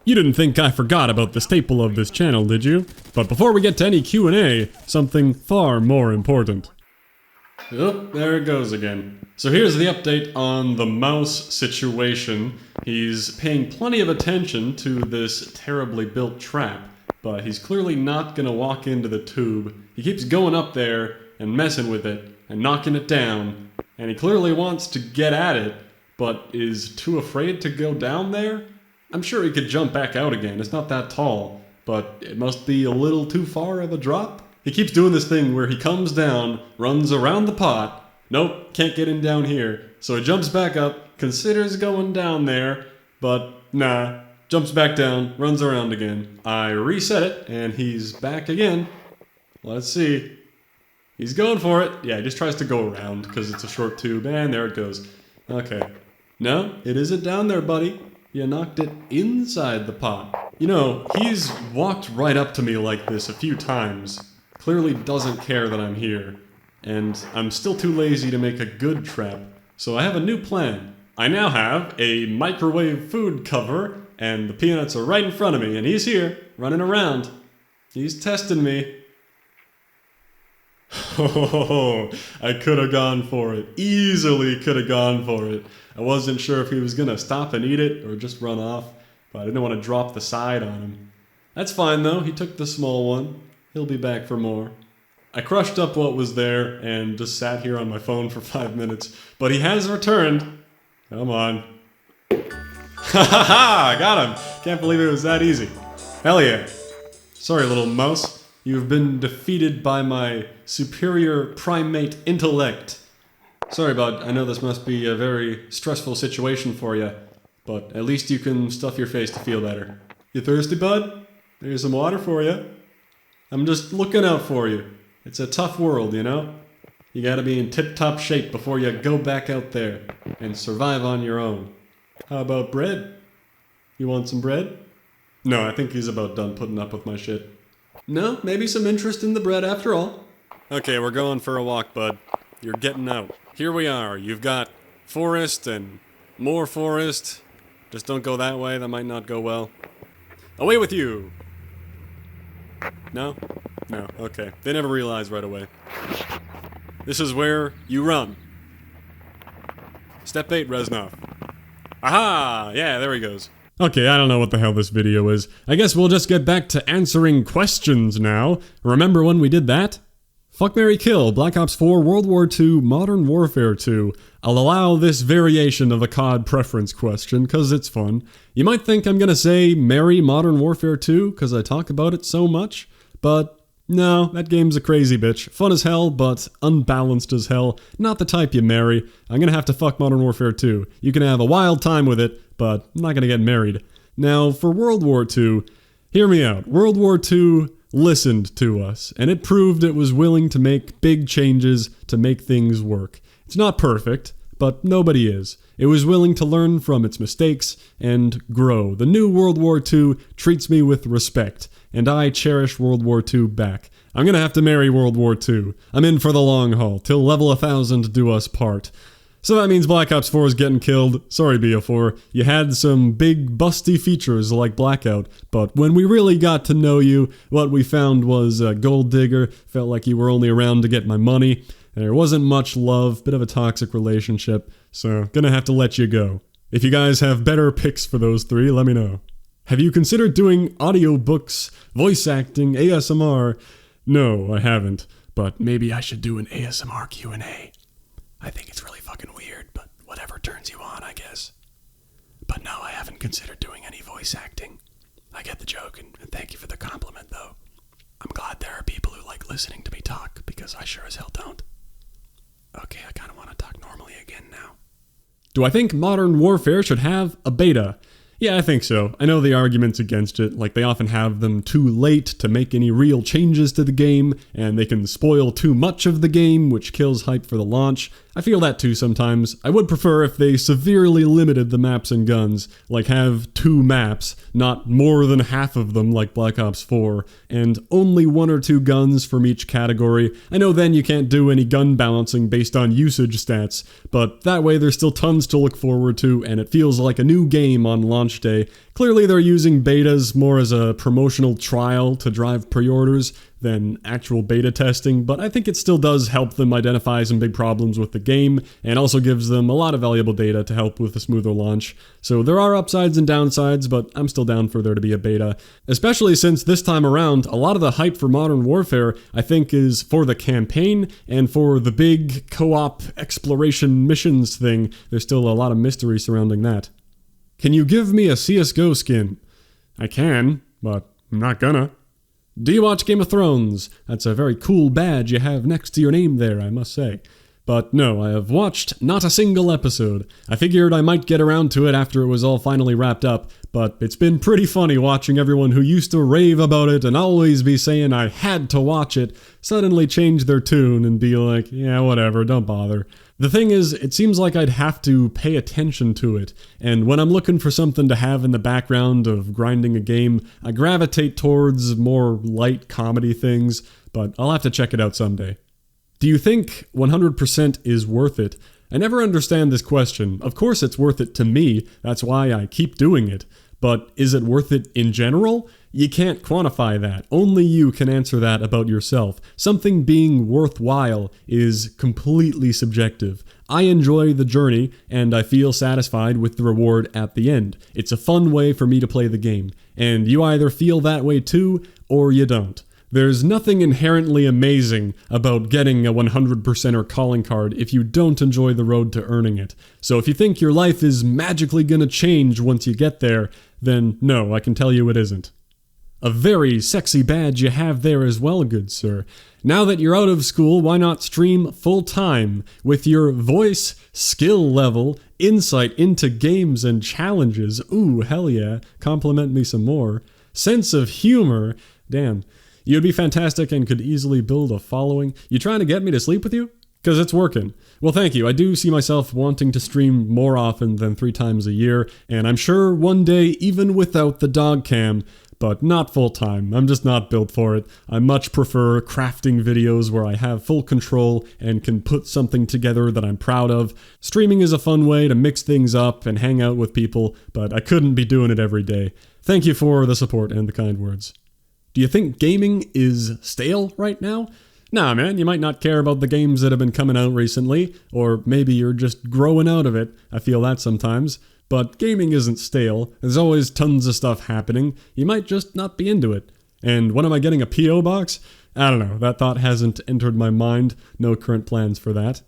You didn't think I forgot about the staple of this channel, did you? But before we get to any Q&A, something far more important. Oh, there it goes again. So here's the update on the mouse situation. He's paying plenty of attention to this terribly built trap, but he's clearly not gonna walk into the tube. He keeps going up there and messing with it and knocking it down, and he clearly wants to get at it, but is too afraid to go down there? I'm sure he could jump back out again, it's not that tall, but it must be a little too far of a drop. He keeps doing this thing where he comes down, runs around the pot, nope, can't get in down here, so he jumps back up, considers going down there, but nah, jumps back down, runs around again. I reset it, and he's back again. Let's see. He's going for it. Yeah, he just tries to go around, because it's a short tube, and there it goes. Okay. No, it isn't down there, buddy. You knocked it inside the pot. You know, he's walked right up to me like this a few times. Clearly doesn't care that I'm here. And I'm still too lazy to make a good trap. So I have a new plan. I now have a microwave food cover, and the peanuts are right in front of me, and he's here, running around. He's testing me. Oh, I could have gone for it. Easily could have gone for it. I wasn't sure if he was gonna stop and eat it or just run off, but I didn't want to drop the side on him. That's fine though, he took the small one. He'll be back for more. I crushed up what was there and just sat here on my phone for 5 minutes, but he has returned. Come on. Ha ha ha! I got him! Can't believe it was that easy. Hell yeah. Sorry, little mouse. You've been defeated by my superior primate intellect. Sorry, bud. I know this must be a very stressful situation for you, but at least you can stuff your face to feel better. You thirsty, bud? There's some water for you. I'm just looking out for you. It's a tough world, you know? You gotta be in tip-top shape before you go back out there and survive on your own. How about bread? You want some bread? No, I think he's about done putting up with my shit. No, maybe some interest in the bread after all. Okay, we're going for a walk, bud. You're getting out. Here we are. You've got forest and more forest. Just don't go that way, that might not go well. Away with you! No? No, okay. They never realized right away. This is where you run. Step 8, Reznov. Aha! Yeah, there he goes. Okay, I don't know what the hell this video is. I guess we'll just get back to answering questions now. Remember when we did that? Fuck, marry, kill, Black Ops 4, World War II, Modern Warfare 2. I'll allow this variation of a COD preference question, cause it's fun. You might think I'm gonna say marry Modern Warfare 2, cause I talk about it so much, but no, that game's a crazy bitch. Fun as hell, but unbalanced as hell. Not the type you marry. I'm gonna have to fuck Modern Warfare 2. You can have a wild time with it, but I'm not gonna get married. Now, for World War II, hear me out. World War II listened to us, and it proved it was willing to make big changes to make things work. It's not perfect, but nobody is. It was willing to learn from its mistakes and grow. The new World War II treats me with respect, and I cherish World War II back. I'm gonna have to marry World War II. I'm in for the long haul, till level 1000 do us part. So that means Black Ops 4 is getting killed. Sorry, Bo4. You had some big busty features like Blackout, but when we really got to know you, what we found was a gold digger, felt like you were only around to get my money. There wasn't much love, bit of a toxic relationship, so gonna have to let you go. If you guys have better picks for those three, let me know. Have you considered doing audiobooks, voice acting, ASMR? No, I haven't, but maybe I should do an ASMR Q&A. I think it's really fucking weird, but whatever turns you on, I guess. But no, I haven't considered doing any voice acting. I get the joke, and thank you for the compliment, though. I'm glad there are people who like listening to me talk, because I sure as hell don't. Okay, I kinda wanna talk normally again now. Do I think Modern Warfare should have a beta? Yeah, I think so. I know the arguments against it, like they often have them too late to make any real changes to the game, and they can spoil too much of the game, which kills hype for the launch. I feel that too sometimes. I would prefer if they severely limited the maps and guns, like have 2 maps, not more than half of them like Black Ops 4, and only 1 or 2 guns from each category. I know then you can't do any gun balancing based on usage stats, but that way there's still tons to look forward to, and it feels like a new game on launch day. Clearly they're using betas more as a promotional trial to drive pre-orders than actual beta testing, but I think it still does help them identify some big problems with the game, and also gives them a lot of valuable data to help with a smoother launch. So there are upsides and downsides, but I'm still down for there to be a beta, especially since this time around, a lot of the hype for Modern Warfare, I think, is for the campaign and for the big co-op exploration missions thing. There's still a lot of mystery surrounding that. Can you give me a CSGO skin? I can, but I'm not gonna. Do you watch Game of Thrones? That's a very cool badge you have next to your name there, I must say. But no, I have watched not a single episode. I figured I might get around to it after it was all finally wrapped up, but it's been pretty funny watching everyone who used to rave about it and always be saying I had to watch it suddenly change their tune and be like, yeah, whatever, don't bother. The thing is, it seems like I'd have to pay attention to it, and when I'm looking for something to have in the background of grinding a game, I gravitate towards more light comedy things, but I'll have to check it out someday. Do you think 100% is worth it? I never understand this question. Of course it's worth it to me, that's why I keep doing it. But is it worth it in general? You can't quantify that. Only you can answer that about yourself. Something being worthwhile is completely subjective. I enjoy the journey, and I feel satisfied with the reward at the end. It's a fun way for me to play the game, and you either feel that way too, or you don't. There's nothing inherently amazing about getting a 100%er calling card if you don't enjoy the road to earning it. So if you think your life is magically gonna change once you get there, then no, I can tell you it isn't. A very sexy badge you have there as well, good sir. Now that you're out of school, why not stream full-time with your voice, skill level, insight into games and challenges, ooh, hell yeah, compliment me some more, sense of humor, damn. You'd be fantastic and could easily build a following. You trying to get me to sleep with you? Because it's working. Well, thank you. I do see myself wanting to stream more often than 3 times a year, and I'm sure one day, even without the dog cam, but not full-time. I'm just not built for it. I much prefer crafting videos where I have full control and can put something together that I'm proud of. Streaming is a fun way to mix things up and hang out with people, but I couldn't be doing it every day. Thank you for the support and the kind words. Do you think gaming is stale right now? Nah, man, you might not care about the games that have been coming out recently, or maybe you're just growing out of it. I feel that sometimes. But gaming isn't stale. There's always tons of stuff happening. You might just not be into it. And when am I getting a P.O. box? I don't know. That thought hasn't entered my mind. No current plans for that.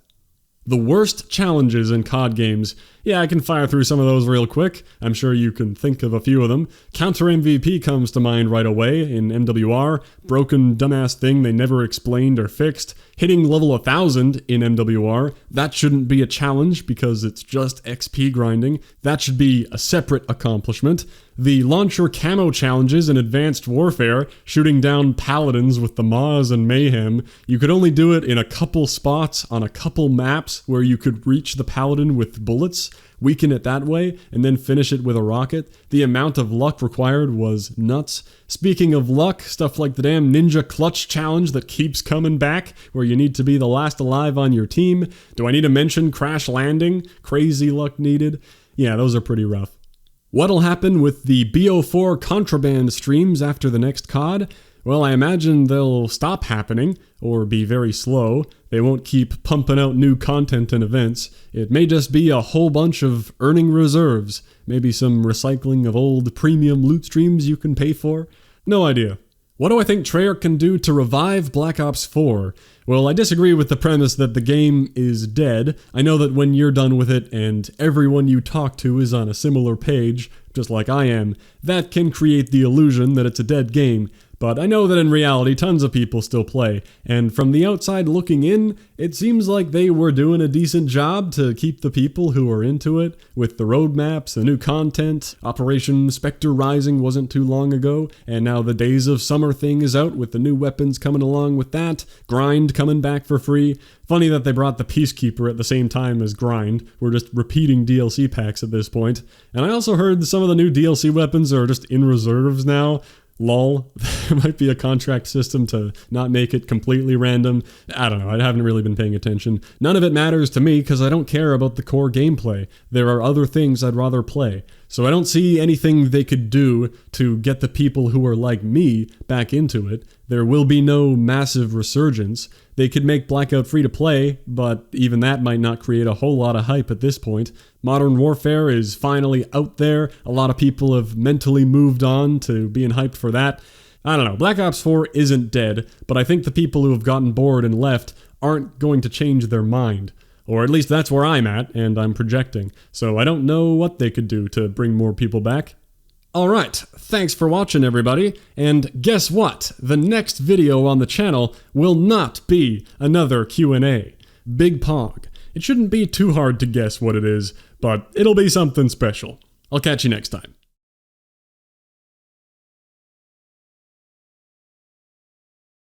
The worst challenges in COD games. Yeah, I can fire through some of those real quick. I'm sure you can think of a few of them. Counter MVP comes to mind right away in MWR. Broken dumbass thing they never explained or fixed. Hitting level 1000 in MWR. That shouldn't be a challenge because it's just XP grinding. That should be a separate accomplishment. The launcher camo challenges in Advanced Warfare, shooting down paladins with the Maws and Mayhem. You could only do it in a couple spots on a couple maps where you could reach the paladin with bullets, weaken it that way, and then finish it with a rocket. The amount of luck required was nuts. Speaking of luck, stuff like the damn Ninja Clutch Challenge that keeps coming back, where you need to be the last alive on your team. Do I need to mention Crash Landing? Crazy luck needed. Yeah, those are pretty rough. What'll happen with the Bo4 contraband streams after the next COD? Well, I imagine they'll stop happening, or be very slow. They won't keep pumping out new content and events. It may just be a whole bunch of earning reserves. Maybe some recycling of old premium loot streams you can pay for. No idea. What do I think Treyarch can do to revive Black Ops 4? Well, I disagree with the premise that the game is dead. I know that when you're done with it and everyone you talk to is on a similar page, just like I am, that can create the illusion that it's a dead game. But I know that in reality, tons of people still play, and from the outside looking in, it seems like they were doing a decent job to keep the people who are into it, with the roadmaps, the new content. Operation Spectre Rising wasn't too long ago, and now the Days of Summer thing is out with the new weapons coming along with that, Grind coming back for free. Funny that they brought the Peacekeeper at the same time as Grind. We're just repeating DLC packs at this point. And I also heard some of the new DLC weapons are just in reserves now. Lol, there might be a contract system to not make it completely random. I don't know, I haven't really been paying attention. None of it matters to me because I don't care about the core gameplay. There are other things I'd rather play. So I don't see anything they could do to get the people who are like me back into it. There will be no massive resurgence. They could make Blackout free to play, but even that might not create a whole lot of hype at this point. Modern Warfare is finally out there. A lot of people have mentally moved on to being hyped for that. I don't know, Black Ops 4 isn't dead, but I think the people who have gotten bored and left aren't going to change their mind. Or at least that's where I'm at, and I'm projecting. So I don't know what they could do to bring more people back. Alright, thanks for watching everybody, and guess what? The next video on the channel will not be another Q&A. Big Pog. It shouldn't be too hard to guess what it is, but it'll be something special. I'll catch you next time.